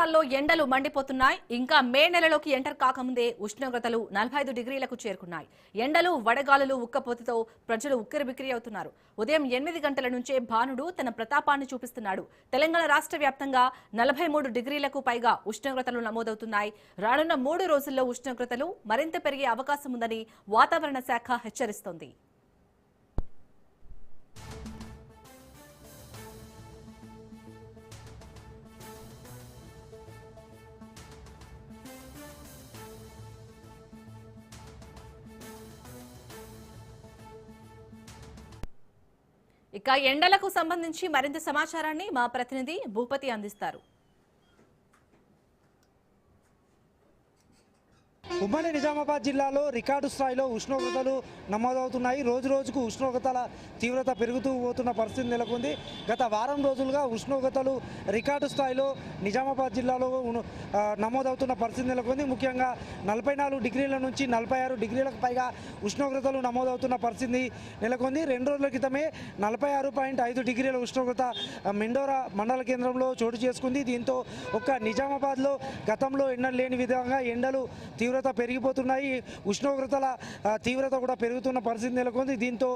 రాష్ట్రాల్లో ఎండలు మండిపోతున్నాయి. ఇంకా మే నెలలోకి ఎంటర్ కాకముందే ఉష్ణోగ్రతలు 45 డిగ్రీలకు చేరుకున్నాయి. ఎండలు, వడగాలులు, ఉక్కపోతతో ప్రజలు ఉక్కిరిబిక్కిరి అవుతున్నారు. ఉదయం 8 గంటల నుంచే భానుడు తన ప్రతాపాన్ని చూపిస్తున్నాడు. తెలంగాణ రాష్ట్ర వ్యాప్తంగా 43 డిగ్రీలకు పైగా ఉష్ణోగ్రతలు నమోదవుతున్నాయి. రానున్న 3 రోజుల్లో ఉష్ణోగ్రతలు మరింత పెరిగే అవకాశం ఉందని వాతావరణ శాఖ హెచ్చరిస్తోంది. ఇక ఎండలకు సంబంధించి మరింత సమాచారాన్ని మా ప్రతినిధి భూపతి అందిస్తారు. ఉమ్మడి నిజామాబాద్ జిల్లాలో రికార్డు స్థాయిలో ఉష్ణోగ్రతలు నమోదవుతున్నాయి. రోజు రోజుకు ఉష్ణోగ్రతల తీవ్రత పెరుగుతూ పోతున్న పరిస్థితి నెలకొంది. గత వారం రోజులుగా ఉష్ణోగ్రతలు రికార్డు స్థాయిలో నిజామాబాద్ జిల్లాలో నమోదవుతున్న పరిస్థితి నెలకొంది. ముఖ్యంగా 44 డిగ్రీల నుంచి 46 డిగ్రీలకు పైగా ఉష్ణోగ్రతలు నమోదవుతున్న పరిస్థితి నెలకొంది. 2 రోజుల క్రితమే 46.5 డిగ్రీల ఉష్ణోగ్రత మెండోరా మండల కేంద్రంలో చోటు చేసుకుంది. దీంతో ఒక్క నిజామాబాద్లో గతంలో ఎన్నడూ లేని విధంగా ఎండలు తీవ్రత పెరిగిపోతున్నాయి. ఉష్ణోగ్రతల తీవ్రత కూడా పెరుగుతున్న పరిస్థితి నెలకొంది. దీంతో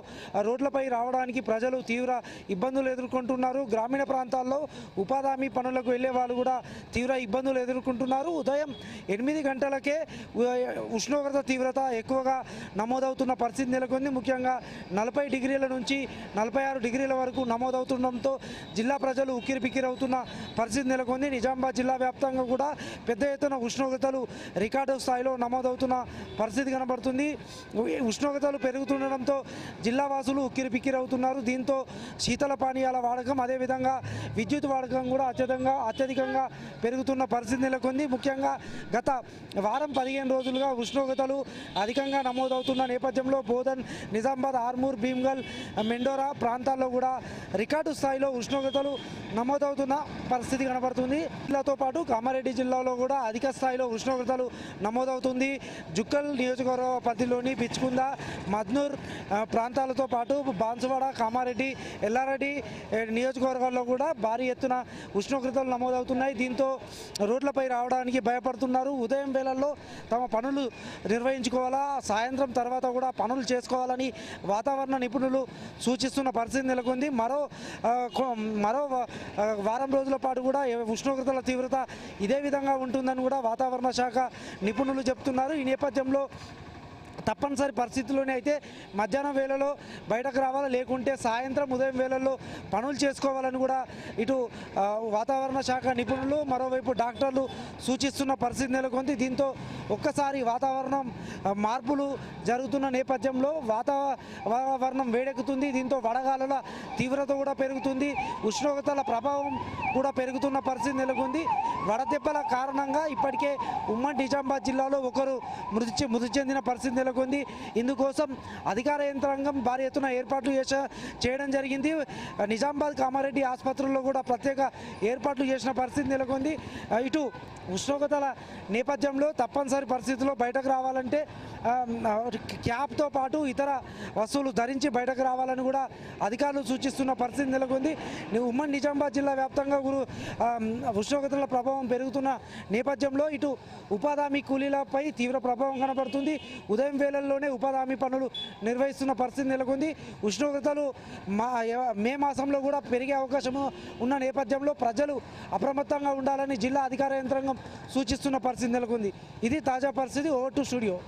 రోడ్లపై రావడానికి ప్రజలు తీవ్ర ఇబ్బందులు ఎదుర్కొంటున్నారు. గ్రామీణ ప్రాంతాల్లో ఉపాధి హామీ పనులకు వెళ్లే వాళ్ళు కూడా తీవ్ర ఇబ్బందులు ఎదుర్కొంటున్నారు. ఉదయం 8 గంటలకే ఉష్ణోగ్రత తీవ్రత ఎక్కువగా నమోదవుతున్న పరిస్థితి నెలకొంది. ముఖ్యంగా 40 డిగ్రీల నుంచి 46 డిగ్రీల వరకు నమోదవుతుండడంతో జిల్లా ప్రజలు ఉక్కిరిబిక్కిరవుతున్న పరిస్థితి నెలకొంది. నిజామాబాద్ జిల్లా వ్యాప్తంగా కూడా పెద్ద ఎత్తున ఉష్ణోగ్రతలు రికార్డు స్థాయిలో నమోదవుతున్న పరిస్థితి కనబడుతుంది. ఉష్ణోగ్రతలు పెరుగుతుండడంతో జిల్లా వాసులు ఉక్కిరిబిక్కిరవుతున్నారు. దీంతో శీతల పానీయాల వాడకం, అదేవిధంగా విద్యుత్ వాడకం కూడా అత్యధికంగా పెరుగుతున్న పరిస్థితి నెలకొంది. ముఖ్యంగా గత వారం 15 రోజులుగా ఉష్ణోగ్రతలు అధికంగా నమోదవుతున్న నేపథ్యంలో బోధన్, నిజామాబాద్, ఆర్మూర్, భీమ్గల్, మెండోరా ప్రాంతాల్లో కూడా రికార్డు స్థాయిలో ఉష్ణోగ్రతలు నమోదవుతున్న పరిస్థితి కనబడుతుంది. జిల్లాతో పాటు కామారెడ్డి జిల్లాలో కూడా అధిక స్థాయిలో ఉష్ణోగ్రతలు నమోదవుతుంది. జుక్కల్ నియోజకవర్గ పరిధిలోని బిచ్కుంద, మద్నూర్ ప్రాంతాలతో పాటు బాన్సువాడ, కామారెడ్డి, ఎల్లారెడ్డి నియోజకవర్గాల్లో కూడా భారీ ఎత్తున ఉష్ణోగ్రతలు నమోదవుతున్నాయి. దీంతో రోడ్లపై రావడానికి భయపడుతున్నారు. ఉదయం వేళల్లో తమ పనులు నిర్వహించుకోవాలా, సాయంత్రం తర్వాత కూడా పనులు చేసుకోవాలని వాతావరణ నిపుణులు సూచిస్తున్న పరిస్థితి నెలకొంది. మరో వారం రోజుల పాటు కూడా ఉష్ణోగ్రతల తీవ్రత ఇదే విధంగా ఉంటుందని కూడా వాతావరణ శాఖ నిపుణులు చెప్తున్నారు. ఈ నేపథ్యంలో తప్పనిసరి పరిస్థితుల్లోనే అయితే మధ్యాహ్నం వేళలో బయటకు రావాలా, లేకుంటే సాయంత్రం ఉదయం వేళల్లో పనులు చేసుకోవాలని కూడా ఇటు వాతావరణ శాఖ నిపుణులు, మరోవైపు డాక్టర్లు సూచిస్తున్న పరిస్థితి నెలకొంది. దీంతో ఒక్కసారి వాతావరణం మార్పులు జరుగుతున్న నేపథ్యంలో వాతావరణం వేడెక్కుతుంది. దీంతో వడగాలుల తీవ్రత కూడా పెరుగుతుంది. ఉష్ణోగ్రతల ప్రభావం కూడా పెరుగుతున్న పరిస్థితి నెలకొంది. వడదెబ్బల కారణంగా ఇప్పటికే ఉమ్మడి నిజామాబాద్ జిల్లాలో ఒకరు మృతి చెందిన పరిస్థితి నెలకొంది. ఇందుకోసం అధికార యంత్రాంగం భారీ ఎత్తున ఏర్పాట్లు చేయడం జరిగింది. నిజామాబాద్, కామారెడ్డి ఆసుపత్రుల్లో కూడా ప్రత్యేక ఏర్పాట్లు చేసిన పరిస్థితి నెలకొంది. ఇటు ఉష్ణోగ్రతల నేపథ్యంలో తప్పనిసరి పరిస్థితుల్లో బయటకు రావాలంటే క్యాప్తో పాటు ఇతర వస్తువులు ధరించి బయటకు రావాలని కూడా అధికారులు సూచిస్తున్న పరిస్థితి నెలకొంది. ఉమ్మడి నిజామాబాద్ జిల్లా వ్యాప్తంగా ఉష్ణోగ్రతల ప్రభావం పెరుగుతున్న నేపథ్యంలో ఇటు ఉపాధి హామీ కూలీలపై తీవ్ర ప్రభావం కనబడుతుంది. ఉదయం వేళల్లోనే ఉపాధి హామీ పనులు నిర్వహిస్తున్న పరిస్థితి నెలకొంది. ఉష్ణోగ్రతలు మే మాసంలో కూడా పెరిగే అవకాశం ఉన్న నేపథ్యంలో ప్రజలు అప్రమత్తంగా ఉండాలని జిల్లా అధికార యంత్రాంగం సూచిస్తున్న పరిస్థితి నెలకొంది. ఇది తాజా పరిస్థితి. Over to studio.